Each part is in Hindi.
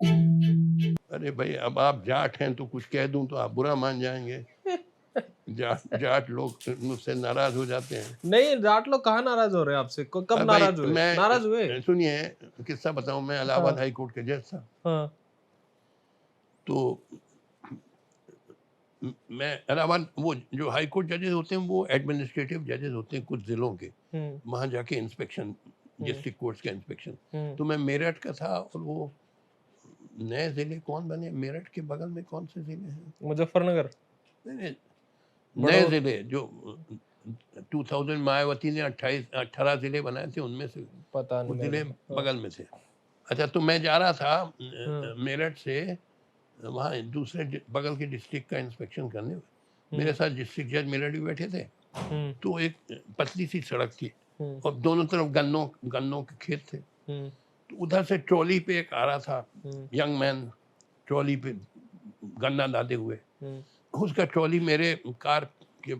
अरे भाई, अब आप जाट हैं तो कुछ कह दूं तो आप बुरा मान जाएंगे। जाट जाट लोग मुझसे नाराज हो जाते हैं। नहीं, जाट लोग कहाँ नाराज हो रहे हैं आपसे? कब भाई नाराज हुए? नाराज हुए? मैं सुनिए, किस्सा बताऊं। मैं इलाहाबाद हाँ, हाई कोर्ट के जज था। हाँ। तो मैं इलाहाबाद, वो जो हाई कोर्ट जजेस होते हैं वो एडमिनिस्ट्रेटिव जजेस होते हैं कुछ जिलों के। हुँ, वहाँ जाके इंस्पेक्शन, हुँ, डिस्ट्रिक्ट कोर्ट्स का इंस्पेक्शन। हुँ। तो मैं मेरठ का था, और वो नए जिले कौन बने मेरठ के बगल में, कौन से जिले हैं? मुज़फ्फरनगर, नहीं नहीं, नए बड़ौद, जिले जो 2000 मायावती ने 18 जिले बनाए थे, उनमें से पता नहीं वो मेरे जिले को। हाँ, बगल में थे। अच्छा, तो मैं जा रहा था हाँ, मेरठ से वहाँ दूसरे बगल के डिस्ट्रिक्ट का इंस्पेक्शन करने। मेरे हुँ, साथ डिस्ट्रिक्ट जज मेरठ भी बैठे थे। हुँ, तो एक पतली सी सड़क थी, हुँ, और दोनों तरफ गन्नों गन्नों के खेत थे। हुँ, तो उधर से ट्रॉली पे एक आ रहा था, हुँ, यंग मैन, ट्रॉली पे गन्ना लादे हुए। हुँ, उसका ट्रॉली मेरे कार के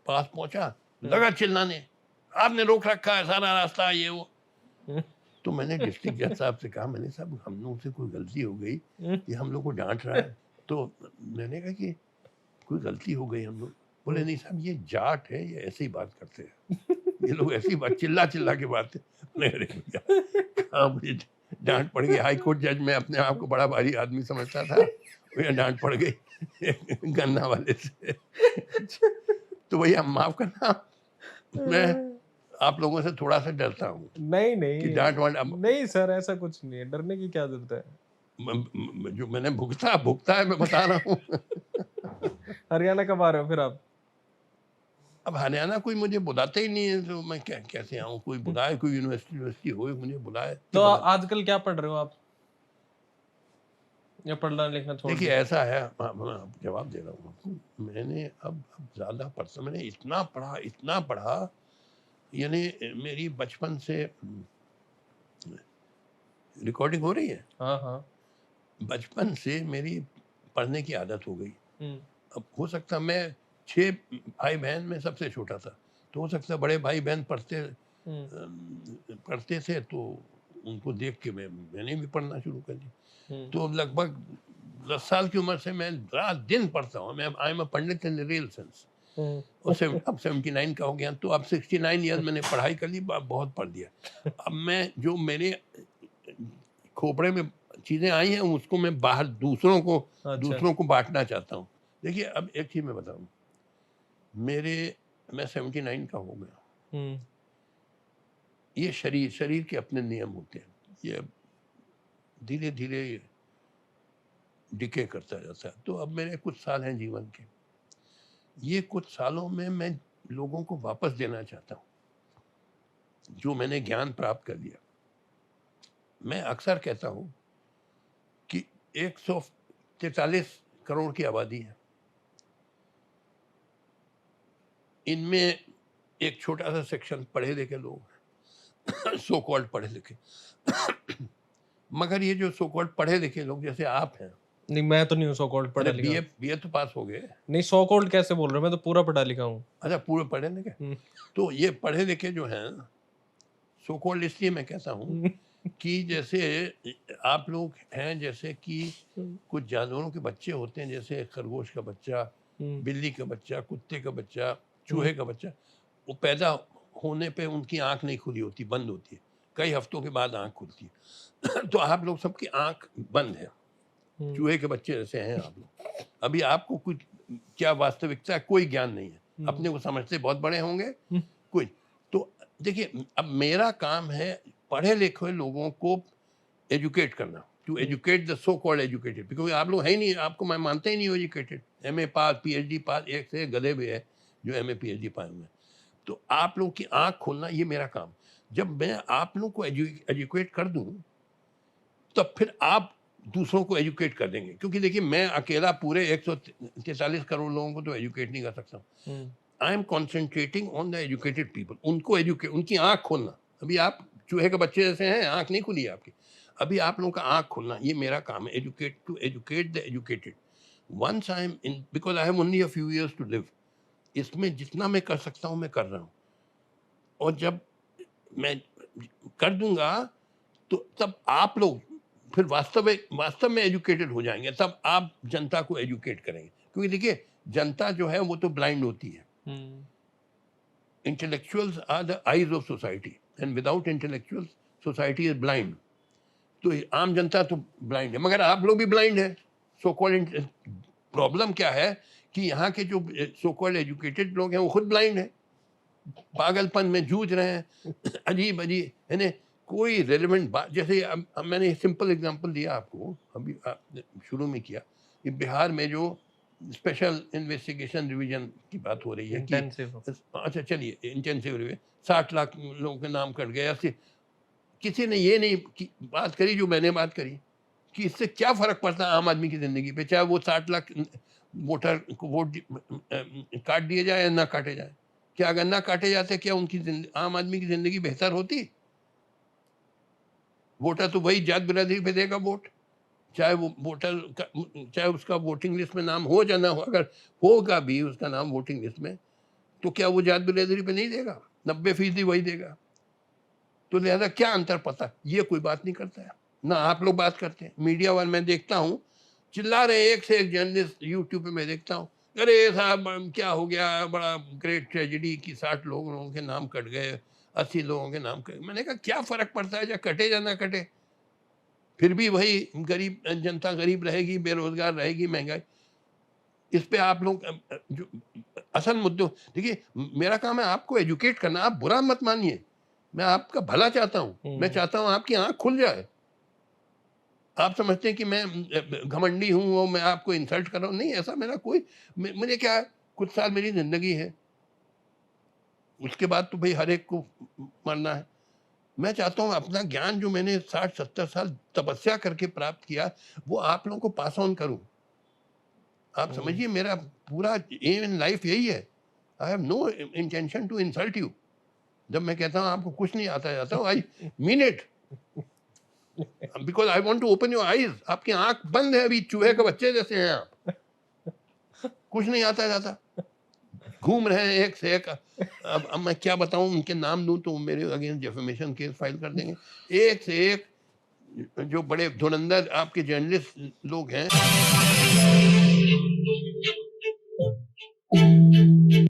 पास पहुंचा, हुँ, लगा चिल्लाने, आपने रोक रखा है सारा रास्ता, ये वो। हुँ, तो मैंने डिस्ट्रिक्ट जज साहब से कहा, मैंने साहब हम लोगों से कोई गलती हो गई, हुँ, ये हम लोग को डांट रहा है। तो मैंने कहा कि कोई गलती हो गई हम लोग। बोले हुँ। नहीं साहब, ये जाट है, ये ऐसे ही बात करते हैं, ये लोग ऐसी बात चिल्ला चिल्ला के बात है। अरे भैया, कहाँ मुझे डांट पड़ गई। हाई कोर्ट जज में अपने आप को बड़ा भारी आदमी समझता था, भैया डांट पड़ गई गन्ना वाले से। तो भैया माफ करना, मैं आप लोगों से थोड़ा सा डरता हूँ नहीं, कि नहीं। डांट वाट। अब नहीं सर, ऐसा कुछ नहीं है, डरने की क्या ज़रूरत है? जो मैंने भुगता भुगता है, मैं बता रहा हूँ। हरियाणा कब आ रहे हो फिर आप? अब हरियाणा कोई मुझे बुलाता ही नहीं है, तो मैं कैसे आऊँ? कोई हुँ, बुलाए, कोई यूनिवर्सिटी हो मुझे बुलाए कि तो बगल। आजकल क्या पढ़ रहे हो आप? या पढ़ना लिखना छोड़ देखिए दिया? ऐसा है, मैं आपको जवाब दे रहा हूँ आपको। मैंने अब ज़्यादा पढ़ता, मैंने इतना पढ़ा, यानी मेरी बचपन से रिकॉर्डिंग हो रही है। हाँ, हाँ। बचपन से मेरी पढ़ने की आदत हो गई। हुँ, अब हो सकता मैं 6 भाई-बहन में सबसे छोटा था, तो हो सकता है बड़े भाई-बहन हुँ, पढ़ते थे, तो उनको देख के मैंने भी पढ़ना शुरू कर दिया। हुँ, तो लगभग 10 साल की उम्र से मैं रात-दिन पढ़ता हूँ। मैं I am a pandit in the real sense. हुँ। और अब 79 का हो गया, तो अब 69 ईयर्स मैंने पढ़ाई कर ली, बहुत पढ़ लिया। अब मैं जो मेरे खोपड़े में चीज़ें आई हैं, उसको मैं बाहर अच्छा। दूसरों को बाँटना चाहता हूँ। देखिए, अब एक चीज़ मैं बताऊँ, मेरे मैं 79 का हो गया। हुँ, ये शरीर के अपने नियम होते हैं। ये धीरे-धीरे डिके करता जाता है। तो अब मेरे कुछ साल हैं जीवन के। ये कुछ सालों में मैं लोगों को वापस देना चाहता हूँ, जो मैंने ज्ञान प्राप्त कर लिया। मैं अक्सर कहता हूँ कि 143 करोड़ की आबादी है। इनमें एक छोटा-सा सेक्शन पढ़े-लिखे लोग हैं, सो कॉल्ड पढ़े-लिखे। मगर ये जो सो कॉल्ड पढ़े-लिखे लोग जैसे आप हैं, नहीं मैं तो नहीं हूँ सो कॉल्ड अरे पढ़ा-लिखा। बीए तो पास हो गए। नहीं सो कॉल्ड कैसे बोल रहे हो? मैं तो पूरा पढ़ा-लिखा हूँ। अच्छा, पूरे पढ़े-लिखे। हुँ, तो ये पढ़े-लिखे जो हैं, सो कॉल्ड इसलिए मैं कहता हूँ हुँ, कि जैसे आप लोग हैं, जैसे कि हुँ, कुछ जानवरों के बच्चे होते हैं, जैसे खरगोश का बच्चा, हुँ, बिल्ली का बच्चा, कुत्ते का बच्चा, हुँ, चूहे का बच्चा। वो पैदा होने पे उनकी आँख नहीं खुली होती, बंद होती है। कई हफ्तों के बाद आँख खुलती है। तो आप लोग सबकी आँख बंद है। हुँ, चूहे के बच्चे जैसे हैं आप लोग। अभी आपको कुछ क्या वास्तविकता है, कोई ज्ञान नहीं है। हुँ, अपने को समझते बहुत बड़े होंगे, हुँ, कोई। तो देखिए, अब मेरा काम है पढ़े-लिखे लोगों को एजुकेट करना, to hmm, educate the so called educated, because आप लोग हैं ही नहीं, आपको मैं मानता ही नहीं हो एजुकेटेड। एमए पास, पीएचडी पास, एक से एक गधे भी हैं जो एमए, पीएचडी पाए हुए हैं। तो आप लोगों की आँख खोलना, ये मेरा काम। जब मैं आप लोगों को एजुकेट कर दूँ, तब फिर आप दूसरों को एजुकेट कर देंगे। क्योंकि देखिए, मैं अकेला पूरे 143 करोड़ लोगों को तो एजुकेट नहीं कर सकता हूँ। हुँ, I am concentrating on the educated people. उनको उनकी आँख खोलना। अभी आप चूहे के बच्चे जैसे हैं, आँख नहीं खुली है आपकी। अभी आप लोगों का आँख खोलना, ये मेरा काम है, to educate the educated. Once I am in, because I have only a few years to live. इसमें जितना मैं कर सकता हूँ, मैं कर रहा हूँ। और जब मैं कर दूँगा, तो तब आप लोग फिर वास्तव में एजुकेटेड हो जाएंगे, तब आप जनता को एजुकेट करेंगे। क्योंकि देखिए जनता जो है वो तो ब्लाइंड होती है। Intellectuals are the eyes of society and without intellectuals society is blind. तो आम जनता तो ब्लाइंड है, मगर आप लोग भी ब्लाइंड है। सो कॉल्ड प्रॉब्लम क्या है कि यहाँ के जो सो कॉल्ड एजुकेटेड लोग हैं वो खुद ब्लाइंड है, पागलपन में जूझ रहे हैं, अजीब है ना, कोई रेलेवेंट बात। जैसे अब मैंने सिंपल एग्जांपल दिया आपको, अभी शुरू में किया कि बिहार में जो स्पेशल इन्वेस्टिगेशन डिवीजन की बात हो रही है कि अच्छा चलिए इंटेंसिव रिविजन 60 लाख लोगों के नाम कट गए। ऐसे किसी ने ये नहीं बात करी जो मैंने बात करी कि इससे क्या फ़र्क पड़ता है आम आदमी की ज़िंदगी पे, चाहे वो 60 लाख वोटर को वोट काट दिए जाए या ना काटे जाए। क्या अगर ना काटे जाते क्या उनकी आम आदमी की ज़िंदगी बेहतर होती? वोटर तो वही जात बिरादरी पे देगा वोट, चाहे वो वोटर चाहे उसका वोटिंग लिस्ट में नाम हो या ना हो। अगर होगा भी उसका नाम वोटिंग लिस्ट में तो क्या वो जात बिरादरी पे नहीं देगा? 90% वही देगा। तो लिहाजा क्या अंतर पता, ये कोई बात नहीं करता है, ना आप लोग बात करते हैं। मीडिया वाले मैं देखता हूँ चिल्ला रहे, एक से एक जर्नलिस्ट यूट्यूब पे मैं देखता हूँ, अरे साहब क्या हो गया, बड़ा ग्रेट ट्रेजिडी कि 60 लोगों के नाम कट गए, 80 लोगों के नाम कट। मैंने कहा क्या फ़र्क पड़ता है, या कटे या ना कटे, फिर भी वही गरीब जनता गरीब रहेगी, बेरोजगार रहेगी, महंगाई। इस पे आप लोग जो असल मुद्दों, देखिए मेरा काम है आपको एजुकेट करना, आप बुरा मत मानिए, मैं आपका भला चाहता हूँ, मैं चाहता हूँ आपकी आंख खुल जाए। आप समझते हैं कि मैं घमंडी हूँ और मैं आपको इंसल्ट कर रहा हूँ, नहीं, ऐसा मेरा कोई, मुझे क्या, कुछ साल मेरी ज़िंदगी है, उसके बाद तो भाई हर एक को मरना है। मैं चाहता हूँ अपना ज्ञान जो मैंने 60-70 साल तपस्या करके प्राप्त किया वो आप लोगों को पास ऑन करूँ। आप समझिए मेरा पूरा एम इन लाइफ यही है। I have no intention to insult you. जब मैं कहता हूँ आपको कुछ नहीं आता जाता, I mean it, because I want to open your eyes. आपकी आंख बंद है अभी, चूहे के बच्चे जैसे हैं आप, कुछ नहीं आता जाता, घूम रहे हैं एक से एक। अब मैं क्या बताऊं, उनके नाम दूं तो मेरे अगेंस्ट डेफेमेशन केस फाइल कर देंगे। एक से एक जो बड़े धुरंधर आपके जर्नलिस्ट लोग हैं